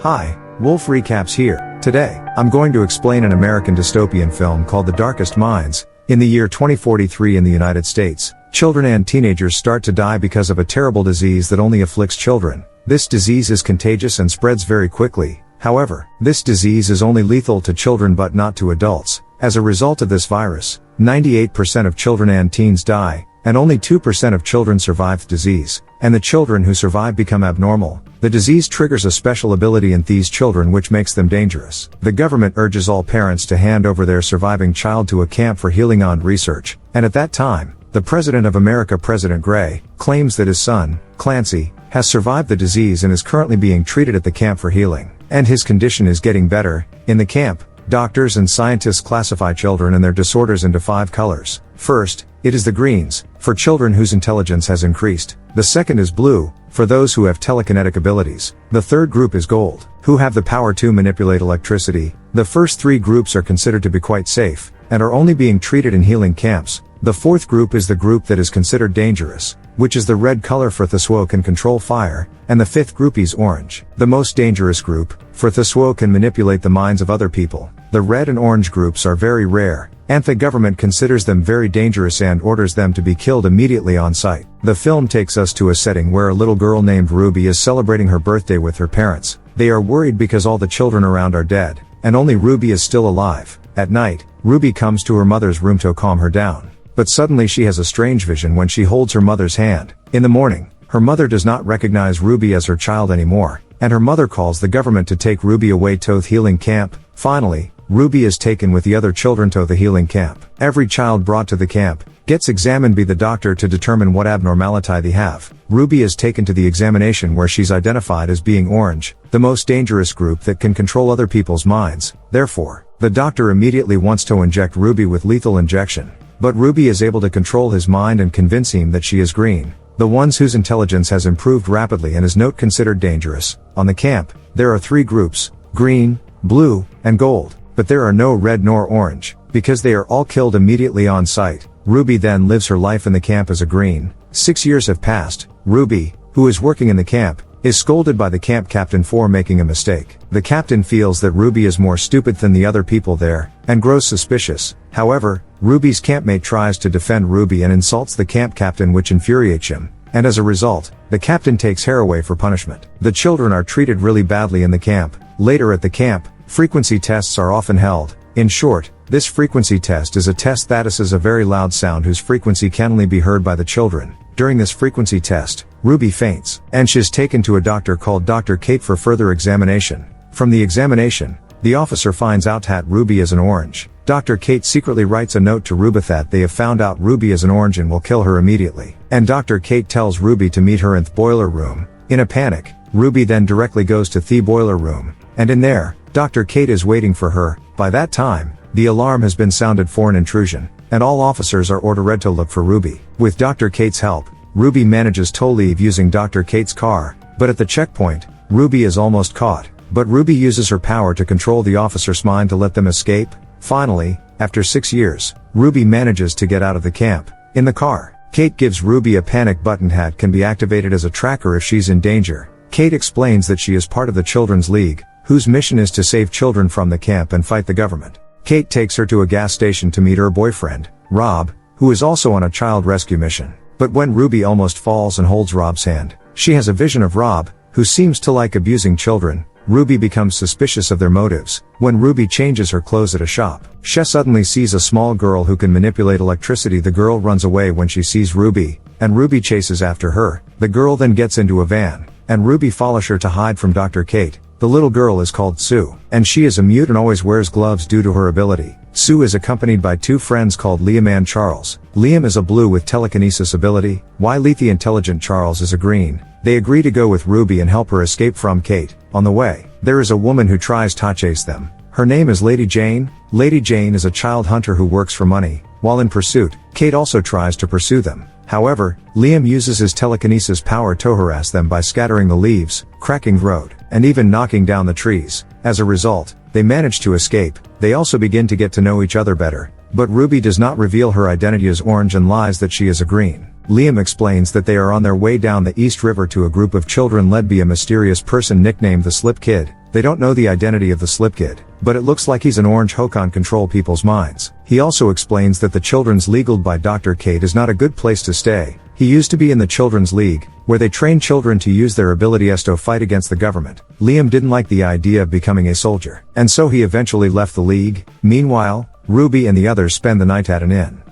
Hi, Wolf Recaps here. Today, I'm going to explain an American dystopian film called The Darkest Minds. In the year 2043 in the United States, children and teenagers start to die because of a terrible disease that only afflicts children. This disease is contagious and spreads very quickly. However, this disease is only lethal to children but not to adults. As a result of this virus, 98% of children and teens die, and only 2% of children survive the disease, and the children who survive become abnormal. The disease triggers a special ability in these children which makes them dangerous. The government urges all parents to hand over their surviving child to a camp for healing and research, and at that time, the President of America, President Gray, claims that his son, Clancy, has survived the disease and is currently being treated at the camp for healing, and his condition is getting better. In the camp, doctors and scientists classify children and their disorders into 5 colors. First, it is the greens, for children whose intelligence has increased. The second is blue, for those who have telekinetic abilities. The third group is gold, who have the power to manipulate electricity. The first 3 groups are considered to be quite safe, and are only being treated in healing camps. The fourth group is the group that is considered dangerous, which is the red color, for Thusuo can control fire, and the fifth group is orange, the most dangerous group, for Thusuo can manipulate the minds of other people. The red and orange groups are very rare, and the government considers them very dangerous and orders them to be killed immediately on sight. The film takes us to a setting where a little girl named Ruby is celebrating her birthday with her parents. They are worried because all the children around are dead, and only Ruby is still alive. At night, Ruby comes to her mother's room to calm her down. But suddenly she has a strange vision when she holds her mother's hand. In the morning, her mother does not recognize Ruby as her child anymore, and her mother calls the government to take Ruby away to the healing camp. Finally, Ruby is taken with the other children to the healing camp. Every child brought to the camp gets examined by the doctor to determine what abnormality they have. Ruby is taken to the examination where she's identified as being orange, the most dangerous group that can control other people's minds. Therefore, the doctor immediately wants to inject Ruby with lethal injection. But Ruby is able to control his mind and convince him that she is green, the ones whose intelligence has improved rapidly and is not considered dangerous. On the camp, there are 3 groups: green, blue, and gold. But there are no red nor orange, because they are all killed immediately on sight. Ruby then lives her life in the camp as a green. 6 years have passed. Ruby, who is working in the camp, is scolded by the camp captain for making a mistake. The captain feels that Ruby is more stupid than the other people there, and grows suspicious. However, Ruby's campmate tries to defend Ruby and insults the camp captain, which infuriates him, and as a result, the captain takes her away for punishment. The children are treated really badly in the camp. Later at the camp, frequency tests are often held. In short, this frequency test is a test that is a very loud sound whose frequency can only be heard by the children. During this frequency test, Ruby faints, and she is taken to a doctor called Dr. Kate for further examination. From the examination, the officer finds out that Ruby is an orange. Dr. Kate secretly writes a note to Ruby that they have found out Ruby is an orange and will kill her immediately. And Dr. Kate tells Ruby to meet her in the boiler room. In a panic, Ruby then directly goes to the boiler room, and in there, Dr. Kate is waiting for her. By that time, the alarm has been sounded for an intrusion, and all officers are ordered to look for Ruby. With Dr. Kate's help, Ruby manages to leave using Dr. Kate's car, but at the checkpoint, Ruby is almost caught. But Ruby uses her power to control the officer's mind to let them escape. Finally, after 6 years, Ruby manages to get out of the camp. In the car, Kate gives Ruby a panic button that can be activated as a tracker if she's in danger. Kate explains that she is part of the Children's League, whose mission is to save children from the camp and fight the government. Kate takes her to a gas station to meet her boyfriend, Rob, who is also on a child rescue mission. But when Ruby almost falls and holds Rob's hand, she has a vision of Rob, who seems to like abusing children. Ruby becomes suspicious of their motives. When Ruby changes her clothes at a shop, she suddenly sees a small girl who can manipulate electricity. The girl runs away when she sees Ruby, and Ruby chases after her. The girl then gets into a van, and Ruby follows her to hide from Dr. Kate. The little girl is called Sue, and she is a mute and always wears gloves due to her ability. Sue is accompanied by 2 friends called Liam and Charles. Liam is a blue with telekinesis ability, while the intelligent Charles is a green. They agree to go with Ruby and help her escape from Kate. On the way, there is a woman who tries to chase them. Her name is Lady Jane. Lady Jane is a child hunter who works for money. While in pursuit, Kate also tries to pursue them. However, Liam uses his telekinesis power to harass them by scattering the leaves, cracking the road, and even knocking down the trees. As a result, they manage to escape. They also begin to get to know each other better. But Ruby does not reveal her identity as orange and lies that she is a green. Liam explains that they are on their way down the East River to a group of children led by a mysterious person nicknamed the Slip Kid. They don't know the identity of the slip kid, but it looks like he's an orange who can control people's minds. He also explains that the children's league by Dr. Kate is not a good place to stay. He used to be in the children's league, where they train children to use their abilities to fight against the government. Liam didn't like the idea of becoming a soldier, and so he eventually left the league. Meanwhile, Ruby and the others spend the night at an inn.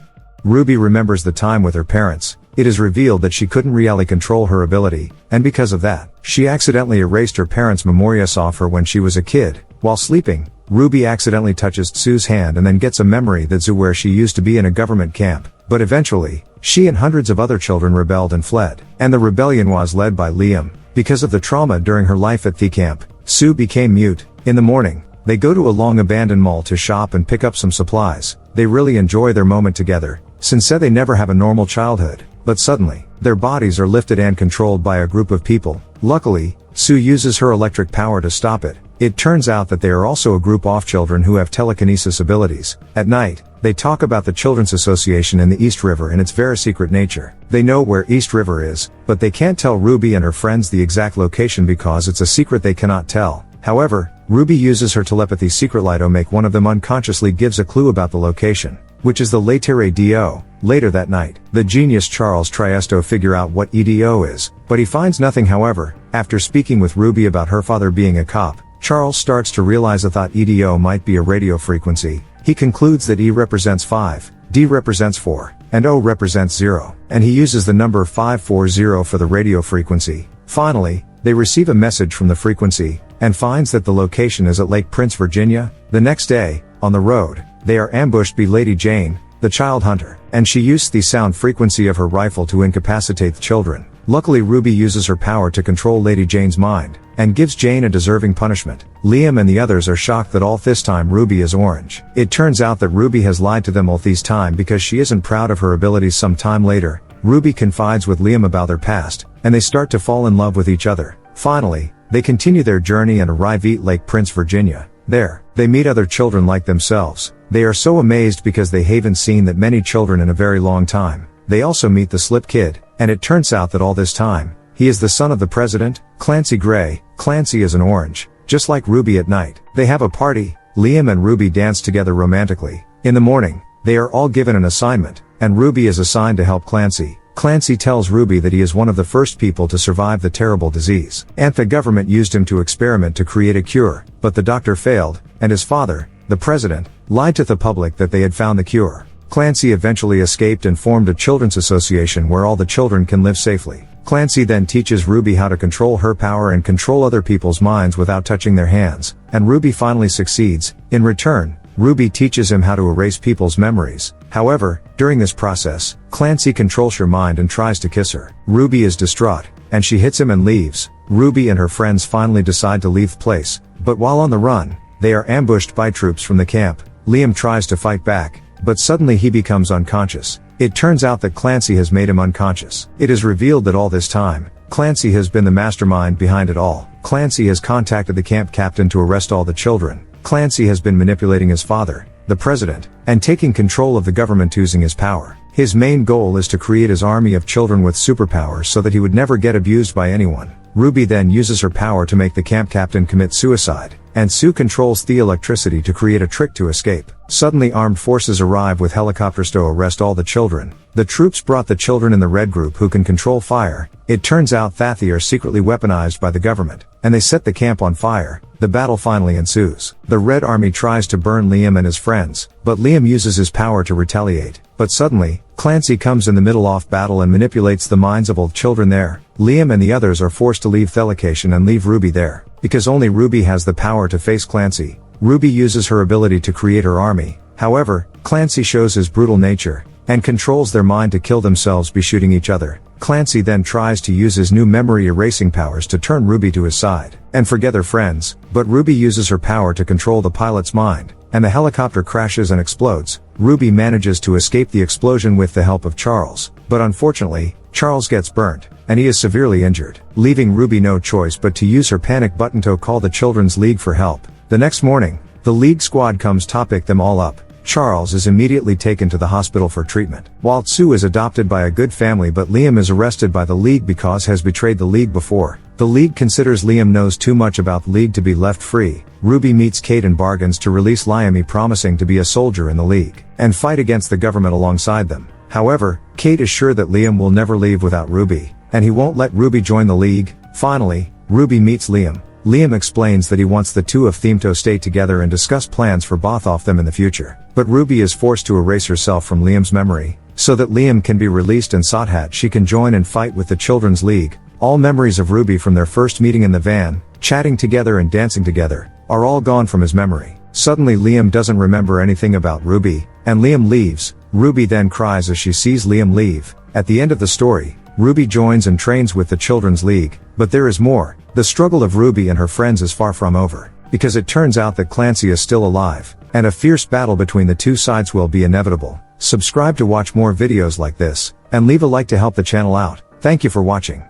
Ruby remembers the time with her parents. It is revealed that she couldn't really control her ability, and because of that, she accidentally erased her parents' memories off her when she was a kid. While sleeping, Ruby accidentally touches Sue's hand and then gets a memory that Sue where she used to be in a government camp, but eventually, she and hundreds of other children rebelled and fled, and the rebellion was led by Liam. Because of the trauma during her life at the camp, Sue became mute. In the morning, they go to a long-abandoned mall to shop and pick up some supplies. They really enjoy their moment together, since they never have a normal childhood. But suddenly, their bodies are lifted and controlled by a group of people. Luckily, Sue uses her electric power to stop it. It turns out that they are also a group of children who have telekinesis abilities. At night, they talk about the Children's Association in the East River and its very secret nature. They know where East River is, but they can't tell Ruby and her friends the exact location because it's a secret they cannot tell. However, Ruby uses her telepathy secret light to make one of them unconsciously gives a clue about the location, which is the Latere Do. Later that night, the genius Charles tries to figure out what EDO is, but he finds nothing. However, after speaking with Ruby about her father being a cop, Charles starts to realize that EDO might be a radio frequency. He concludes that E represents 5, D represents 4, and O represents 0, and he uses the number 540 for the radio frequency. Finally, they receive a message from the frequency, and finds that the location is at Lake Prince, Virginia. The next day, on the road, they are ambushed by Lady Jane, the child hunter, and she used the sound frequency of her rifle to incapacitate the children. Luckily, Ruby uses her power to control Lady Jane's mind, and gives Jane a deserving punishment. Liam and the others are shocked that all this time Ruby is orange. It turns out that Ruby has lied to them all this time because she isn't proud of her abilities. Some time later, Ruby confides with Liam about their past, and they start to fall in love with each other. Finally, they continue their journey and arrive at Lake Prince, Virginia. There, they meet other children like themselves. They are so amazed because they haven't seen that many children in a very long time. They also meet the slip kid, and it turns out that all this time, he is the son of the president, Clancy Gray. Clancy is an orange, just like Ruby. At night, they have a party. Liam and Ruby dance together romantically. In the morning, they are all given an assignment, and Ruby is assigned to help Clancy. Clancy tells Ruby that he is one of the first people to survive the terrible disease, and the government used him to experiment to create a cure, but the doctor failed, and his father, the president, lied to the public that they had found the cure. Clancy eventually escaped and formed a children's association where all the children can live safely. Clancy then teaches Ruby how to control her power and control other people's minds without touching their hands, and Ruby finally succeeds. In return, Ruby teaches him how to erase people's memories. However, during this process, Clancy controls her mind and tries to kiss her. Ruby is distraught, and she hits him and leaves. Ruby and her friends finally decide to leave the place, but while on the run, they are ambushed by troops from the camp. Liam tries to fight back, but suddenly he becomes unconscious. It turns out that Clancy has made him unconscious. It is revealed that all this time, Clancy has been the mastermind behind it all. Clancy has contacted the camp captain to arrest all the children. Clancy has been manipulating his father, the president, and taking control of the government using his power. His main goal is to create his army of children with superpowers so that he would never get abused by anyone. Ruby then uses her power to make the camp captain commit suicide, and Sue controls the electricity to create a trick to escape. Suddenly armed forces arrive with helicopters to arrest all the children. The troops brought the children in the red group who can control fire. It turns out that they are secretly weaponized by the government, and they set the camp on fire. The battle finally ensues. The Red Army tries to burn Liam and his friends, but Liam uses his power to retaliate. But suddenly, Clancy comes in the middle of battle and manipulates the minds of all children there. Liam and the others are forced to leave the location and leave Ruby there, because only Ruby has the power to face Clancy. Ruby uses her ability to create her army. However, Clancy shows his brutal nature, and controls their mind to kill themselves by shooting each other. Clancy then tries to use his new memory erasing powers to turn Ruby to his side, and forget her friends, but Ruby uses her power to control the pilot's mind, and the helicopter crashes and explodes. Ruby manages to escape the explosion with the help of Charles, but unfortunately, Charles gets burnt, and he is severely injured, leaving Ruby no choice but to use her panic button to call the Children's League for help. The next morning, the League squad comes to pick them all up. Charles is immediately taken to the hospital for treatment. While Sue is adopted by a good family, but Liam is arrested by the League because has betrayed the League before. The League considers Liam knows too much about the League to be left free. Ruby meets Kate and bargains to release Liam, promising to be a soldier in the League and fight against the government alongside them. However, Kate is sure that Liam will never leave without Ruby, and he won't let Ruby join the League. Finally, Ruby meets Liam. Liam explains that he wants the two of them to stay together and discuss plans for both of them in the future. But Ruby is forced to erase herself from Liam's memory, so that Liam can be released and so that she can join and fight with the Children's League. All memories of Ruby from their first meeting in the van, chatting together and dancing together, are all gone from his memory. Suddenly Liam doesn't remember anything about Ruby, and Liam leaves. Ruby then cries as she sees Liam leave. At the end of the story, Ruby joins and trains with the Children's League, but there is more. The struggle of Ruby and her friends is far from over, because it turns out that Clancy is still alive, and a fierce battle between the two sides will be inevitable. Subscribe to watch more videos like this, and leave a like to help the channel out. Thank you for watching.